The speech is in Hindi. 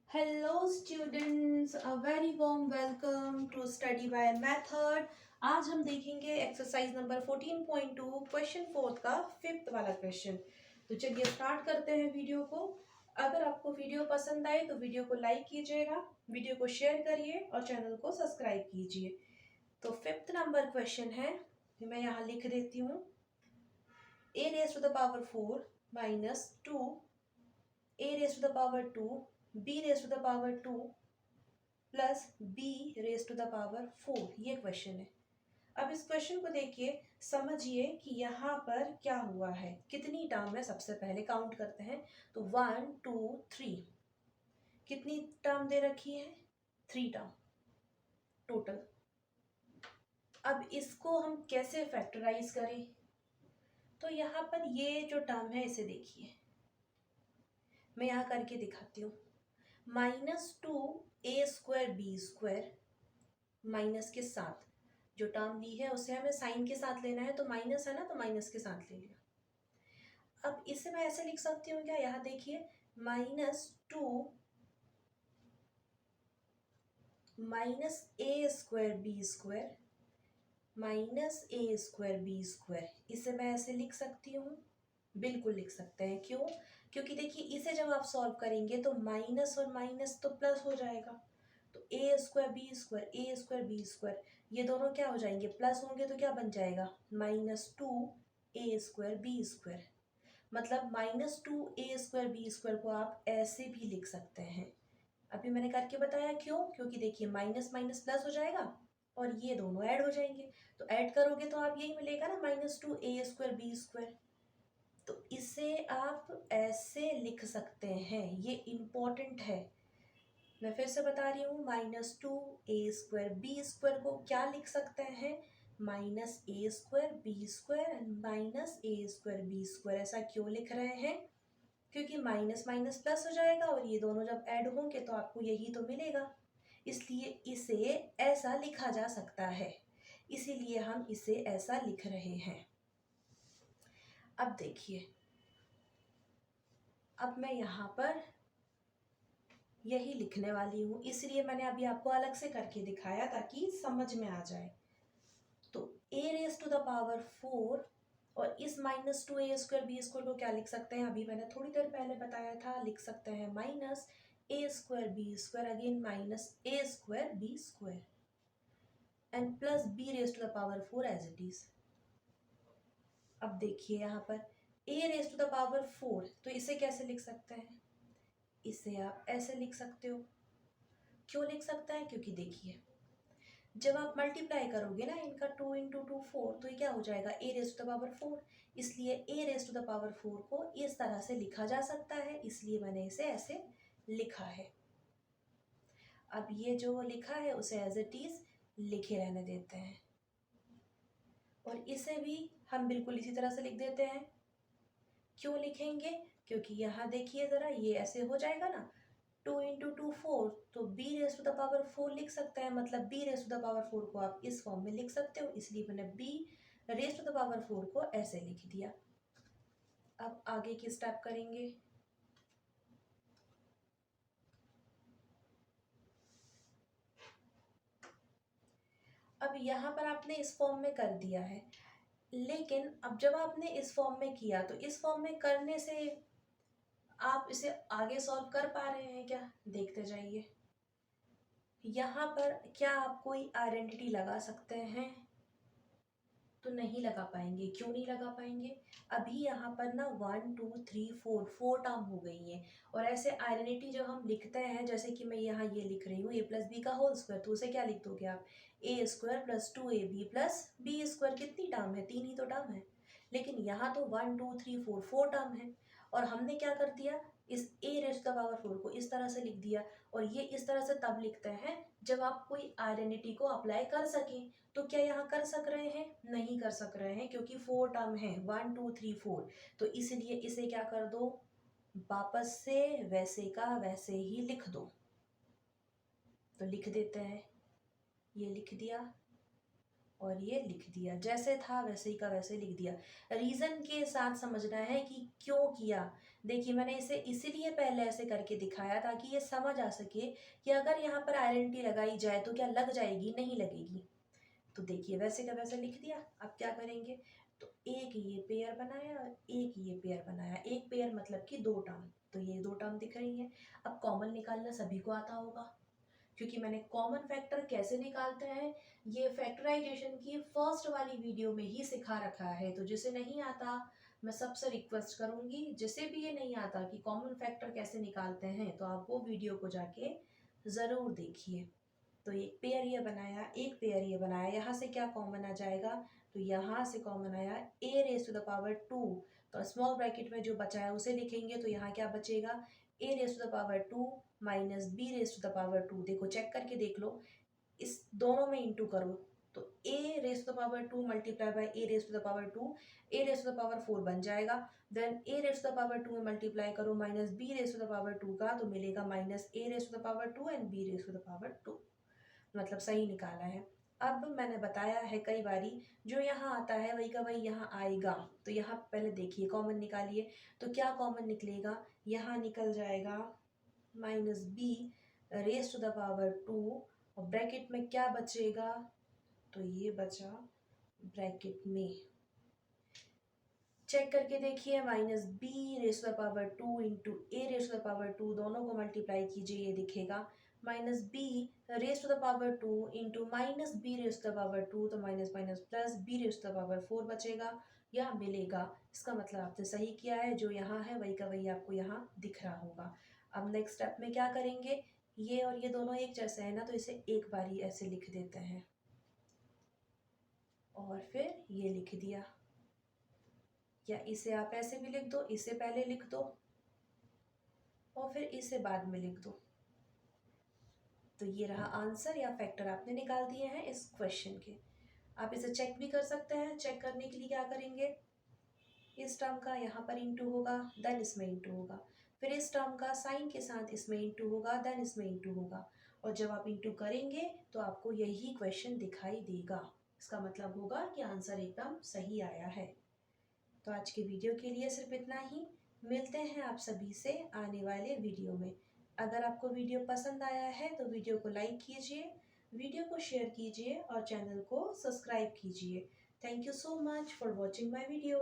Hello students, a very warm welcome to study by method. आज हम देखेंगे एक्सरसाइज नंबर 14.2 क्वेश्चन फोर्थ का फिफ्थ वाला क्वेश्चन। तो चलिए स्टार्ट करते हैं वीडियो को। अगर आपको वीडियो पसंद आए तो वीडियो को लाइक कीजिएगा, वीडियो को शेयर करिए और चैनल को सब्सक्राइब कीजिए। तो फिफ्थ नंबर क्वेश्चन है, मैं यहाँ लिख देती हूँ। a raised to the power 4 minus 2 a raised to the power 2 b raised to the power 2 plus b raise to the power 4, ये क्वेश्चन है। अब इस क्वेश्चन को देखिए, समझिए कि यहाँ पर क्या हुआ है, कितनी टर्म है। सबसे पहले काउंट करते हैं। तो 1 2 3, कितनी टर्म दे रखी है? 3 टर्म टोटल। अब इसको हम कैसे फैक्टराइज करें? तो यहाँ पर ये जो टर्म है इसे देखिए, मैं यहाँ करके दिखाती हूँ। -2a² b² माइनस के साथ जो टर्म ली है उसे हमें साइन के साथ लेना है, तो माइनस है ना, तो माइनस के साथ ले लिया। अब इसे मैं ऐसे लिख सकती हूँ क्या? यहाँ देखिए, -2 -a² b² -a²b², इसे मैं ऐसे लिख सकती हूँ। बिल्कुल लिख सकते हैं। क्यों? क्योंकि देखिए, इसे जब आप सॉल्व करेंगे तो माइनस और माइनस तो प्लस हो जाएगा। तो a² ये दोनों क्या हो जाएंगे? प्लस होंगे, तो क्या बन जाएगा? -2a² b²। मतलब -2a² b² को आप ऐसे भी लिख सकते हैं। अभी मैंने करके बताया। क्यों? क्योंकि देखिए, माइनस माइनस प्लस हो जाएगा और ये दोनों ऐड हो जाएंगे। तो ऐड करोगे तो आप यही मिलेगा ना, -2a² b²। तो इसे आप ऐसे लिख सकते हैं, ये इम्पोर्टेंट है। मैं फिर से बता रही हूँ, -2a² b² को क्या लिख सकते हैं? -a² b² and -a² b²। ऐसा क्यों लिख रहे हैं? क्योंकि माइनस माइनस प्लस हो जाएगा और ये दोनों जब ऐड होंगे तो आपको यही तो मिलेगा। इसलिए इसे ऐसा लिखा जा सकता है, इसीलिए हम इसे ऐसा लिख रहे हैं। अब देखिए, अब मैं यहाँ पर यही लिखने वाली हूँ, इसलिए मैंने अभी आपको अलग से करके दिखाया ताकि समझ में आ जाए। तो a⁴ और इस -2a² b² को क्या लिख सकते हैं? अभी मैंने थोड़ी देर पहले बताया था, लिख सकते हैं -a² b² again -a² b² and plus b⁴ as it is. अब देखिए यहाँ पर a⁴, तो इसे कैसे लिख सकते हैं? इसे आप ऐसे लिख सकते हो। क्यों लिख सकते हैं? क्योंकि देखिए, जब आप मल्टीप्लाई करोगे ना इनका, 2 × 2 4, तो ये क्या हो जाएगा? a⁴। इसलिए a⁴ को इस तरह से लिखा जा सकता है, इसलिए मैंने इसे ऐसे लिखा है। अब ये जो लिखा है उसे एज इट इज लिखे रहने देते हैं और इसे भी हम बिल्कुल इसी तरह से लिख देते हैं। क्यों लिखेंगे? क्योंकि यहाँ देखिए ज़रा, ये ऐसे हो जाएगा ना, 2 × 2 4, तो b⁴ लिख सकते हैं। मतलब b⁴ को आप इस फॉर्म में लिख सकते हो, इसलिए मैंने b⁴ को ऐसे लिख दिया। अब आगे की स्टेप करेंगे। अब यहाँ पर आपने इस फॉर्म में कर दिया है, लेकिन अब जब आपने इस फॉर्म में किया तो इस फॉर्म में करने से आप इसे आगे सॉल्व कर पा रहे हैं क्या? देखते जाइए। यहाँ पर क्या आप कोई आइडेंटिटी लगा सकते हैं? तो नहीं लगा पाएंगे। क्यों नहीं लगा पाएंगे? अभी यहाँ पर ना 1 2 3 4 टर्म हो गई हैं, और ऐसे आइडेंटिटी जब हम लिखते हैं, जैसे कि मैं यहाँ ये लिख रही हूँ a+b², तो उसे क्या लिख दोगे आप? a² + 2ab + b²। कितनी टर्म है? 3 ही तो टर्म है। लेकिन यहाँ तो 1 2 3 4 टर्म है, और हमने क्या कर दिया, इस a⁴ को इस तरह से लिख दिया। और ये इस तरह से तब लिखते हैं जब आप कोई आइडेंटिटी को अप्लाई कर सकें। तो क्या यहाँ कर सक रहे हैं? नहीं कर सक रहे हैं, क्योंकि 4 टर्म है, 1 2 3 4। तो इसलिए इसे क्या कर दो, वापस से वैसे का वैसे ही लिख दो। तो लिख देते हैं, ये लिख दिया और ये लिख दिया, जैसे था वैसे ही का वैसे लिख दिया। रीजन के साथ समझना है कि क्यों किया। देखिए मैंने इसे इसीलिए पहले ऐसे करके दिखाया ताकि ये समझ आ सके कि अगर यहाँ पर आइडेंटिटी लगाई जाए तो क्या लग जाएगी, नहीं लगेगी। तो देखिए वैसे का वैसे लिख दिया। अब क्या करेंगे, तो एक ये पेयर बनाया और एक ये पेयर बनाया। एक पेयर मतलब कि 2 टर्म, तो ये 2 टर्म दिख रही है। अब कॉमन निकालना सभी को आता होगा, क्योंकि मैंने कॉमन फैक्टर कैसे निकालते हैं ये फैक्टराइजेशन की फर्स्ट वाली वीडियो में ही सिखा रखा है। तो जिसे नहीं आता मैं सबसे रिक्वेस्ट करूंगी, जिसे भी ये नहीं आता कि कॉमन फैक्टर कैसे निकालते हैं, तो आप वो वीडियो को जाके ज़रूर देखिए। तो एक पेयर ये बनाया, एक पेयर ये बनाया, यहाँ से क्या कॉमन आ जाएगा, तो यहाँ से कॉमन आया a raise to the power 2। तो स्मॉल ब्रैकेट में जो बचा है उसे लिखेंगे, तो यहाँ क्या बचेगा, a raise to the power 2 minus b raise to the power 2। देखो चेक करके देख लो, इस दोनों में इंटू करो, तो a raise to the power 2 multiply by a raise to the power 2, a raise to the power 4 बन जाएगा। Then a raise to the power 2 में मल्टीप्लाई करो minus b raise to the power 2 का, तो मिलेगा minus a raise to the power 2 and b raise to the power 2। मतलब सही निकाला है। अब मैंने बताया है कई बारी, जो यहाँ आता है वही का वही यहाँ आएगा। तो यहाँ पहले देखिए कॉमन निकालिए, तो क्या कॉमन निकलेगा, यहाँ निकल जाएगा minus B raise to the power 2, और ब्रैकेट में क्या बचेगा, तो ये बचा ब्रैकेट में, चेक करके देखिए, minus B raise to the power 2 into A raise to the power 2, दोनों को मल्टीप्लाई कीजिए, ये दिखेगा minus B raise to the power 2 into minus B raise to the power 2, तो minus minus plus B raise to the power 4 बचेगा या मिलेगा। इसका मतलब आपने सही किया है, जो यहाँ है वही का वही आपको यहाँ दिख रहा होगा। अब नेक्स्ट स्टेप में क्या करेंगे, ये और ये दोनों एक जैसे है ना, तो इसे एक बार ही ऐसे लिख देते हैं और फिर ये लिख दिया, या इसे आप ऐसे भी लिख दो, इसे पहले लिख दो और फिर इसे बाद में लिख दो। तो ये रहा आंसर या फैक्टर आपने निकाल दिए हैं इस क्वेश्चन के। आप इसे चेक भी कर सकते हैं। चेक करने के लिए क्या करेंगे, इस टर्म का यहाँ पर इंटू होगा, देन इसमें इंटू होगा, फिर इस टर्म का साइन के साथ इसमें इंटू होगा, देन इसमें इंटू होगा, और जब आप इंटू करेंगे तो आपको यही क्वेश्चन दिखाई देगा। इसका मतलब होगा कि आंसर एकदम सही आया है। तो आज के वीडियो के लिए सिर्फ इतना ही। मिलते हैं आप सभी से आने वाले वीडियो में। अगर आपको वीडियो पसंद आया है तो वीडियो को लाइक कीजिए, वीडियो को शेयर कीजिए और चैनल को सब्सक्राइब कीजिए। Thank you so much for watching my video.